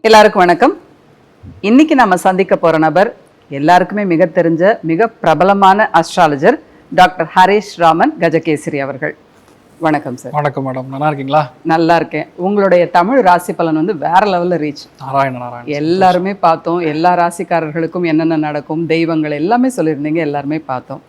எல்லாருக்கும் வணக்கம். இன்னைக்கு நம்ம சந்திக்க போற நபர் எல்லாருக்குமே மிக தெரிஞ்ச மிக பிரபலமான அஸ்ட்ராலஜர் டாக்டர் ஹரிஷ் ராமன் கஜகேசரி அவர்கள். வணக்கம் சார். வணக்கம் மேடம், நல்லா இருக்கீங்களா? நல்லா இருக்கேன். உங்களுடைய தமிழ் ராசி பலன் வந்து வேற லெவல்ல ரீச். நாராயண எல்லாருமே பார்த்தோம். எல்லா ராசிக்காரர்களுக்கும் என்னென்ன நடக்கும், தெய்வங்கள் எல்லாமே சொல்லியிருந்தீங்க, எல்லாருமே பார்த்தோம்.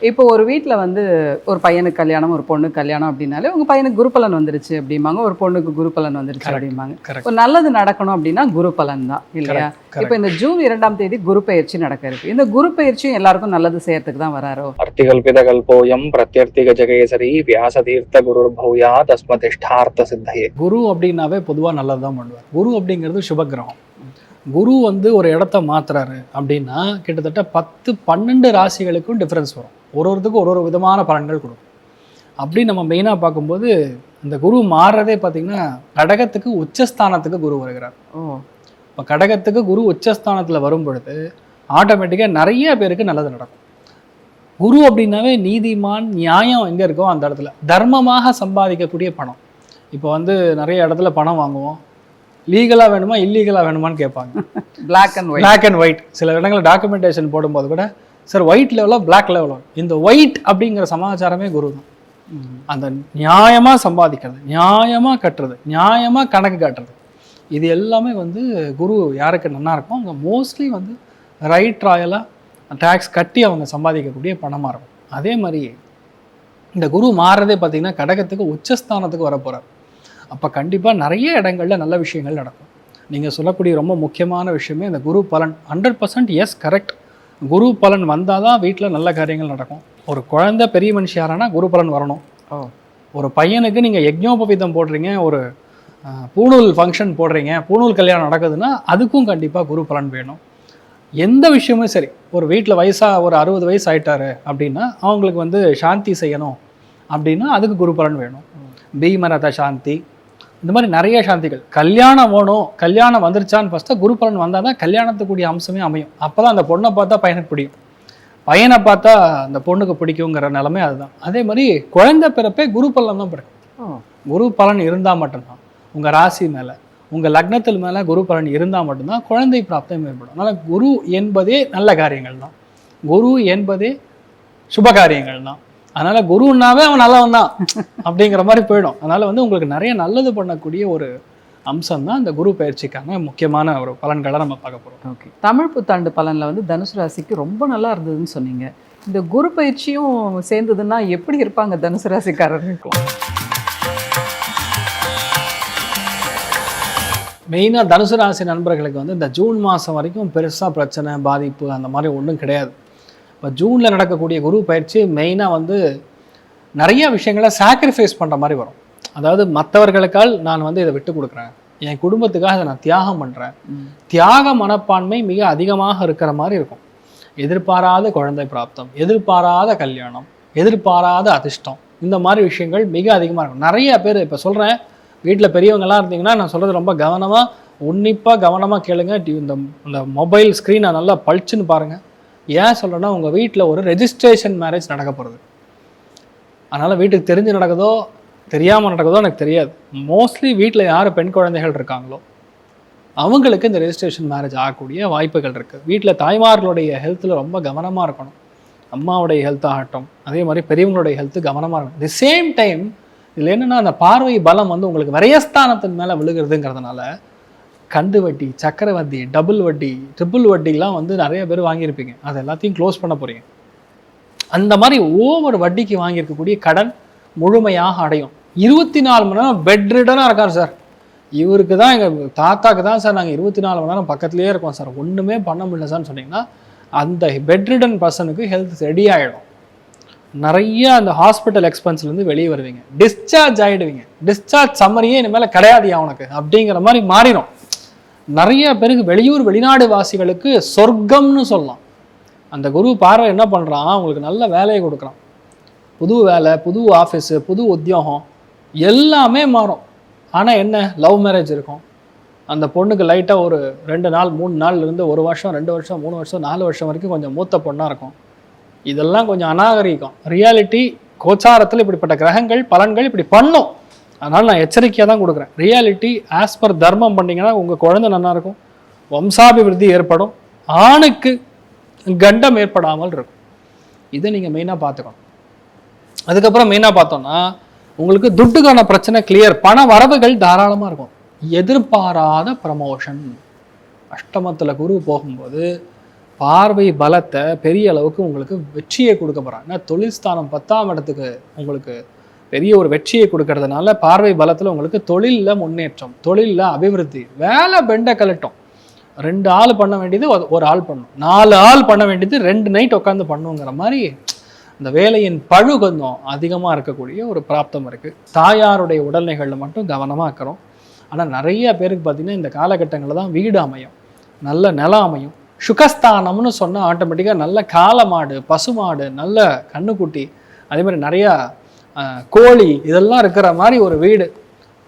இப்போ ஒரு வீட்டில் வந்து ஒரு பையனுக்கு கல்யாணம், ஒரு பொண்ணுக்கு கல்யாணம் அப்படின்னாலே உங்கள் பையனுக்கு குரு பலன் வந்துருச்சு அப்படிம்பாங்க, ஒரு பொண்ணுக்கு குரு பலன் வந்துருச்சு அப்படிம்பாங்க. ஒரு நல்லது நடக்கணும் அப்படின்னா குரு பலன் தான் இல்லையா? இப்போ இந்த ஜூன் 2ஆம் தேதி குரு பயிற்சி நடக்க இருக்கு. இந்த குரு பயிற்சியும் எல்லாருக்கும் நல்லது செய்யறதுக்கு தான் வராரோ? அர்த்திகல்பித கல்போயம் பிரத்யர்த்தி கஜகேசரி வியாசதீர்த்த குரு பௌயா தஸ்மதிஷ்டார்த்த சித்தையே. குரு அப்படின்னாவே பொதுவாக நல்லது தான் பண்ணுவார். குரு அப்படிங்கிறது சுபகிரகம். குரு வந்து ஒரு இடத்த மாத்துறாரு அப்படின்னா கிட்டத்தட்ட 10-12 ராசிகளுக்கும் டிஃப்ரென்ஸ் வரும். ஒருத்தருக்கும் ஒரு விதமான பலன்கள் கொடுக்கும். அப்படி நம்ம மெயினாக பார்க்கும்போது இந்த குரு மாறுறதே பார்த்தீங்கன்னா கடகத்துக்கு உச்சஸ்தானத்துக்கு குரு வருகிறார். இப்போ கடகத்துக்கு குரு உச்சஸ்தானத்தில் வரும் பொழுது ஆட்டோமேட்டிக்காக நிறைய பேருக்கு நல்லது நடக்கும். குரு அப்படின்னாவே நீதிமான், நியாயம் எங்கே இருக்கோ அந்த இடத்துல தர்மமாக சம்பாதிக்கக்கூடிய பணம். இப்போ வந்து நிறைய இடத்துல பணம் வாங்குவோம், லீகலாக வேணுமா இல்லீகலாக வேணுமான்னு கேட்பாங்க. Black and white. சில இடங்களில் டாக்குமெண்டேஷன் போடும்போது கூட சார் ஒயிட் லெவலோ பிளாக் லெவலோ, இந்த ஒயிட் அப்படிங்கிற சமாச்சாரமே குரு தான். அந்த நியாயமாக சம்பாதிக்கிறது, நியாயமாக கட்டுறது, நியாயமாக கணக்கு காட்டுறது, இது எல்லாமே வந்து குரு யாருக்கு நல்லா இருக்கும் அவங்க மோஸ்ட்லி வந்து ரைட் ராயலாக டேக்ஸ் கட்டி அவங்க சம்பாதிக்கக்கூடிய பணமாக இருக்கும். அதே மாதிரி இந்த குரு மாறுறதே பார்த்திங்கன்னா கடகத்துக்கு உச்சஸ்தானத்துக்கு வரப்போகிறார். அப்போ கண்டிப்பாக நிறைய இடங்களில் நல்ல விஷயங்கள் நடக்கும். நீங்கள் சொல்லக்கூடிய ரொம்ப முக்கியமான விஷயமே இந்த குரு பலன். 100% எஸ், கரெக்ட். குரு பலன் வந்தால் தான் வீட்டில் நல்ல காரியங்கள் நடக்கும். ஒரு குழந்தை பெரிய மனுஷி யாரானா குரு பலன் வரணும். ஒரு பையனுக்கு நீங்கள் யஜ்ஞோபவீதம் போடுறீங்க, ஒரு பூணூல் ஃபங்க்ஷன் போடுறீங்க, பூணூல் கல்யாணம் நடக்குதுன்னா அதுக்கும் கண்டிப்பாக குரு பலன் வேணும். எந்த விஷயமும் சரி, ஒரு வீட்டில் ஒரு 60 வயசு ஆயிட்டாரு அப்படின்னா அவங்களுக்கு வந்து சாந்தி செய்யணும் அப்படின்னா அதுக்கு குரு பலன் வேணும். பீமரத சாந்தி, இந்த மாதிரி நிறைய சாந்திகள். கல்யாணம் வேணும், கல்யாணம் வந்துருச்சான்னு ஃபஸ்ட்டு குரு பலன் வந்தால் தான் கல்யாணத்துக்குரிய அம்சமே அமையும். அப்போ தான் அந்த பொண்ணை பார்த்தா பையனுக்கு பிடிக்கும், பையனை பார்த்தா அந்த பொண்ணுக்கு பிடிக்குங்கிற நிலைமை அதுதான். அதே மாதிரி குழந்தை பிறப்பே குரு பலன் தான் பிறக்கும். குரு பலன் இருந்தால் மட்டும்தான் உங்கள் ராசி மேலே, உங்கள் லக்னத்தில் மேலே குரு பலன் இருந்தால் மட்டும்தான் குழந்தை பிராப்தம் ஏற்படும். அதனால் குரு என்பதே நல்ல காரியங்கள் தான், குரு என்பதே சுப காரியங்கள் தான். அதனால் குருன்னாவே அவன் நல்லவன் தான் அப்படிங்கிற மாதிரி போயிடும். அதனால் வந்து உங்களுக்கு நிறைய நல்லது பண்ணக்கூடிய ஒரு அம்சம் தான் இந்த குரு பயிற்சிக்கான முக்கியமான ஒரு பலன்களை நம்ம பார்க்க போகிறோம். ஓகே, தமிழ் புத்தாண்டு பலனில் வந்து தனுசு ராசிக்கு ரொம்ப நல்லா இருந்ததுன்னு சொன்னீங்க. இந்த குரு பயிற்சியும் சேர்ந்ததுன்னா எப்படி இருப்பாங்க தனுசு ராசிக்காரர்களுக்கு? மெயினாக தனுசு ராசி நண்பர்களுக்கு வந்து இந்த ஜூன் மாதம் வரைக்கும் பெருசாக பிரச்சனை, பாதிப்பு அந்த மாதிரி ஒன்றும் கிடையாது. இப்போ ஜூனில் நடக்கக்கூடிய குரு பயிற்சி மெயினாக வந்து நிறைய விஷயங்களை சாக்ரிஃபைஸ் பண்ணுற மாதிரி வரும். அதாவது மற்றவர்களுக்கால் நான் வந்து இதை விட்டு கொடுக்குறேன், என் குடும்பத்துக்காக இதை நான் தியாகம் பண்ணுறேன், தியாக மனப்பான்மை மிக அதிகமாக இருக்கிற மாதிரி இருக்கும். எதிர்பாராத குழந்தை பிராப்தம், எதிர்பாராத கல்யாணம், எதிர்பாராத அதிர்ஷ்டம், இந்த மாதிரி விஷயங்கள் மிக அதிகமாக இருக்கும். நிறைய பேர் இப்போ சொல்கிறேன், வீட்டில் பெரியவங்களாம் இருந்தீங்கன்னா நான் சொல்கிறது ரொம்ப கவனமாக உன்னிப்பாக கவனமாக கேளுங்க. இந்த மொபைல் ஸ்க்ரீனை நல்லா பளிச்சுன்னு பாருங்கள். ஏன் சொல்கிறேன்னா உங்கள் வீட்டில் ஒரு ரெஜிஸ்ட்ரேஷன் மேரேஜ் நடக்க போகிறது. அதனால் வீட்டுக்கு தெரிஞ்சு நடக்குதோ தெரியாமல் நடக்குதோ எனக்கு தெரியாது. மோஸ்ட்லி வீட்டில் யார் பெண் குழந்தைகள் இருக்காங்களோ அவங்களுக்கு இந்த ரெஜிஸ்ட்ரேஷன் மேரேஜ் ஆகக்கூடிய வாய்ப்புகள் இருக்குது. வீட்டில் தாய்மார்களுடைய ஹெல்த்தில் ரொம்ப கவனமாக இருக்கணும். அம்மாவுடைய ஹெல்த் ஆகட்டும், அதே மாதிரி பெரியவங்களுடைய ஹெல்த்து கவனமாக இருக்கணும். தி சேம் டைம் இதில் என்னென்னா அந்த பார்வை பலம் வந்து உங்களுக்கு விரயஸ்தானத்தின் மேலே விழுகிறதுங்கிறதுனால கந்து வட்டி, சக்கர வட்டி, டபுள் வட்டி, ட்ரிபிள் வட்டிலாம் வந்து நிறைய பேர் வாங்கியிருப்பீங்க. அது எல்லாத்தையும் க்ளோஸ் பண்ண போகிறீங்க. அந்த மாதிரி ஓவர் வட்டிக்கு வாங்கியிருக்கக்கூடிய கடன் முழுமையாக அடையும். 24 மணி நேரம் பெட் ரிடனாக இருக்கார் சார். இவருக்கு தான், எங்கள் தாத்தாக்கு தான் சார் நாங்கள் 24 மணி நேரம் பக்கத்துலேயே இருக்கோம் சார், ஒன்றுமே பண்ண முடியல சார்னு சொன்னீங்கன்னா அந்த பெட் ரிடன் பர்சனுக்கு ஹெல்த் ரெடி ஆகிடும். நிறைய அந்த ஹாஸ்பிட்டல் எக்ஸ்பென்ஸ்லேருந்து வெளியே வருவீங்க, டிஸ்சார்ஜ் ஆகிடுவீங்க. டிஸ்சார்ஜ் சம்மரியே இனிமேல் கிடையாதுயா உனக்கு அப்படிங்கிற மாதிரி மாறிடும். நிறைய பேருக்கு வெளியூர் வெளிநாடு வாசிகளுக்கு சொர்க்கம்னு சொல்லலாம். அந்த குரு பார்வை என்ன பண்ணுறான், அவங்களுக்கு நல்ல வேலையை கொடுக்குறான். புது வேலை, புது ஆஃபீஸு, புது உத்தியோகம் எல்லாமே மாறும். ஆனால் என்ன, லவ் மேரேஜ் இருக்கும். அந்த பொண்ணுக்கு லைட்டாக ஒரு 2 நாள் 3 நாள்லேருந்து 1 வருஷம் 2 வருஷம் 3 வருஷம் 4 வருஷம் வரைக்கும் கொஞ்சம் மூத்த பொண்ணாக இருக்கும். இதெல்லாம் கொஞ்சம் அநாகரிகம். ரியாலிட்டி கோச்சாரத்தில் இப்படிப்பட்ட கிரகங்கள் பலன்கள் இப்படி பண்ணும். அதனால் நான் எச்சரிக்கையாக தான் கொடுக்குறேன். ரியாலிட்டி ஆஸ் பர் தர்மம் பண்ணிங்கன்னா உங்கள் குழந்தை நல்லா இருக்கும், வம்சாபிவிருத்தி ஏற்படும், ஆணுக்கு கண்டம் ஏற்படாமல் இருக்கும். இதை நீங்கள் மெயினாக பார்த்துக்கணும். அதுக்கப்புறம் மெயினாக பார்த்தோம்னா உங்களுக்கு துட்டுக்கான பிரச்சனை கிளியர், பண வரவுகள் தாராளமாக இருக்கும். எதிர்பாராத ப்ரமோஷன். அஷ்டமத்தில் குரு போகும்போது பார்வை பலத்தை பெரிய அளவுக்கு உங்களுக்கு வெற்றியை கொடுக்க போகிறாங்க. தொழில் ஸ்தானம் 10ஆம் இடத்துக்கு உங்களுக்கு பெரிய ஒரு வெற்றியை கொடுக்கறதுனால பார்வை பலத்தில் உங்களுக்கு தொழிலில் முன்னேற்றம், தொழிலில் அபிவிருத்தி, வேலை பெண்டை கலட்டும். 2 ஆள் பண்ண வேண்டியது ஒரு ஆள் பண்ணும், 4 ஆள் பண்ண வேண்டியது 2 நைட் உட்காந்து பண்ணுங்கிற மாதிரி இந்த வேலையின் பழு கொஞ்சம் அதிகமாக இருக்கக்கூடிய ஒரு பிராப்தம் இருக்குது. தாயாருடைய உடல்நிலைகளில் மட்டும் கவனமாக இருக்கிறோம். ஆனால் நிறைய பேருக்கு பார்த்திங்கன்னா இந்த காலகட்டங்களில் தான் வீடு அமையும், நல்ல நிலம் அமையும். சுகஸ்தானம்னு சொன்னால் ஆட்டோமேட்டிக்காக நல்ல காளமாடு, பசுமாடு, நல்ல கண்ணுக்குட்டி, அதே மாதிரி நிறையா கோழி இதெல்லாம் இருக்கிற மாதிரி ஒரு வீடு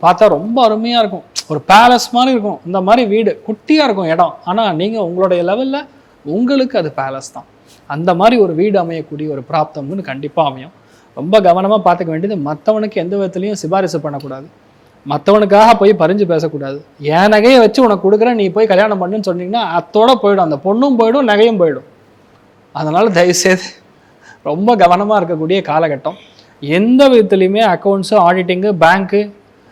பார்த்தா ரொம்ப அருமையாக இருக்கும். ஒரு பேலஸ் மாதிரி இருக்கும். இந்த மாதிரி வீடு குட்டியாக இருக்கும் இடம், ஆனால் நீங்கள் உங்களுடைய லெவலில் உங்களுக்கு அது பேலஸ் தான். அந்த மாதிரி ஒரு வீடு அமையக்கூடிய ஒரு பிராப்தம்னு கண்டிப்பாக அமையும். ரொம்ப கவனமாக பார்த்துக்க வேண்டியது, மற்றவனுக்கு எந்த விதத்துலையும் சிபாரிசு பண்ணக்கூடாது, மற்றவனுக்காக போய் பறிஞ்சு பேசக்கூடாது. என் நகையை வச்சு உனக்கு கொடுக்குறேன், நீ போய் கல்யாணம் பண்ணுன்னு சொன்னீங்கன்னா அத்தோட போயிடும், அந்த பொண்ணும் போயிடும், நகையும் போயிடும். அதனால் தயவுசெய்து ரொம்ப கவனமாக இருக்கக்கூடிய காலகட்டம். எந்த விதத்துலையுமே அக்கௌண்ட்ஸு, ஆடிட்டிங்கு, பேங்க்கு,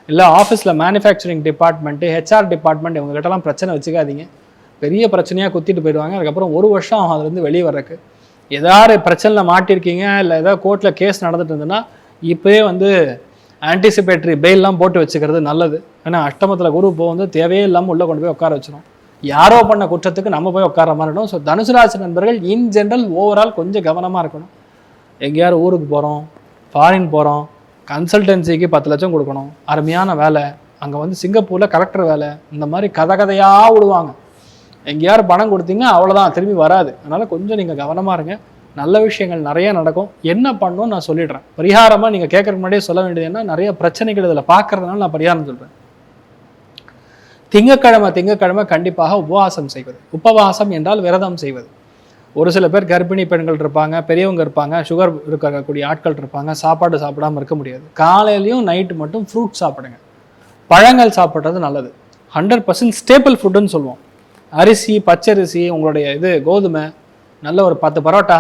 இல்லை ஆஃபீஸில் மேனுஃபேக்சரிங் டிபார்ட்மெண்ட்டு, ஹெச்ஆர் டிபார்ட்மெண்ட் இவங்ககிட்டலாம் பிரச்சனை வச்சுக்காதீங்க. பெரிய பிரச்சனையாக குத்திட்டு போயிடுவாங்க. அதுக்கப்புறம் 1 வருஷம் ஆகும் அதுலேருந்து வெளியே வர்றதுக்கு. ஏதாவது பிரச்சனையில் மாட்டிருக்கீங்க, இல்லை ஏதாவது கோர்ட்டில் கேஸ் நடந்துட்டு இருந்ததுன்னா இப்போயே ஆன்டிசிபேட்டரி பெயிலெலாம் போட்டு வச்சுக்கிறது நல்லது. ஏன்னா அஷ்டமத்தில் குரு இப்போ தேவையே இல்லாமல் உள்ளே கொண்டு போய் உட்கார வச்சிடும். யாரோ பண்ண குற்றத்துக்கு நம்ம போய் உட்கார மாதிரி இருக்கும். ஸோ தனுசு ராசி நண்பர்கள் இன் ஜென்ரல் ஓவரால் கொஞ்சம் கவனமாக இருக்கணும். எங்கேயாவது ஊருக்கு போகிறோம், ஃபாரின் போகிறோம், கன்சல்டன்சிக்கு 10 லட்சம் கொடுக்கணும், அருமையான வேலை, அங்கே சிங்கப்பூரில் கலெக்டர் வேலை, இந்த மாதிரி கதையாக விடுவாங்க. எங்கேயாவது பணம் கொடுத்தீங்கன்னா அவ்வளோதான், திரும்பி வராது. அதனால் கொஞ்சம் நீங்கள் கவனமாக இருங்க. நல்ல விஷயங்கள் நிறைய நடக்கும். என்ன பண்ணணும்னு நான் சொல்லிடுறேன். பரிகாரமாக நீங்கள் கேட்குறதுக்கு முன்னாடியே சொல்ல வேண்டியது என்ன, நிறைய பிரச்சனைகள் இதில் பார்க்கறதுனால நான் பரிகாரம் சொல்கிறேன். திங்கக்கிழமை கண்டிப்பாக உபவாசம் செய்வது. உபவாசம் என்றால் விரதம் செய்வது. ஒரு சில பேர் கர்ப்பிணி பெண்கள் இருப்பாங்க, பெரியவங்க இருப்பாங்க, சுகர் இருக்கக்கூடிய ஆட்கள் இருப்பாங்க, சாப்பாடு சாப்பிடாமல் இருக்க முடியாது. காலையிலையும் நைட்டு மட்டும் ஃப்ரூட் சாப்பிடுங்க, பழங்கள் சாப்பிட்றது நல்லது. 100% ஸ்டேபிள் ஃபுட்டுன்னு சொல்லுவோம். அரிசி, பச்சரிசி, உங்களுடைய கோதுமை, நல்ல ஒரு 10 பரோட்டா,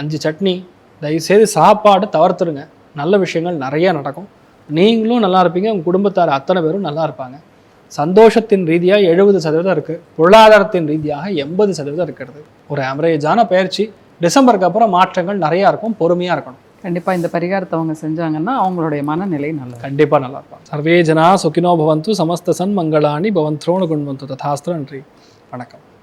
5 சட்னி, தயவுசெய்து சாப்பாடு தவிர்த்துருங்க. நல்ல விஷயங்கள் நிறைய நடக்கும். நீங்களும் நல்லா இருப்பீங்க, உங்கள் குடும்பத்தார் அத்தனை பேரும் நல்லா இருப்பாங்க. சந்தோஷத்தின் ரீதியாக 70% இருக்குது, பொருளாதாரத்தின் ரீதியாக 80% இருக்கிறது. ஒரு ஆவரேஜான பயிற்சி. டிசம்பருக்கு அப்புறம் மாற்றங்கள் நிறையா இருக்கும், பொறுமையாக இருக்கணும். கண்டிப்பாக இந்த பரிகாரத்தை அவங்க செஞ்சாங்கன்னா அவங்களுடைய மனநிலை நல்லது, கண்டிப்பாக நல்லா இருப்பாங்க. சர்வே ஜனா சுகினோ பவந்து, சமஸ்த சன் மங்களாணி பவந்த்ரோணு குண்வந்து ததாஸ்திர. நன்றி, வணக்கம்.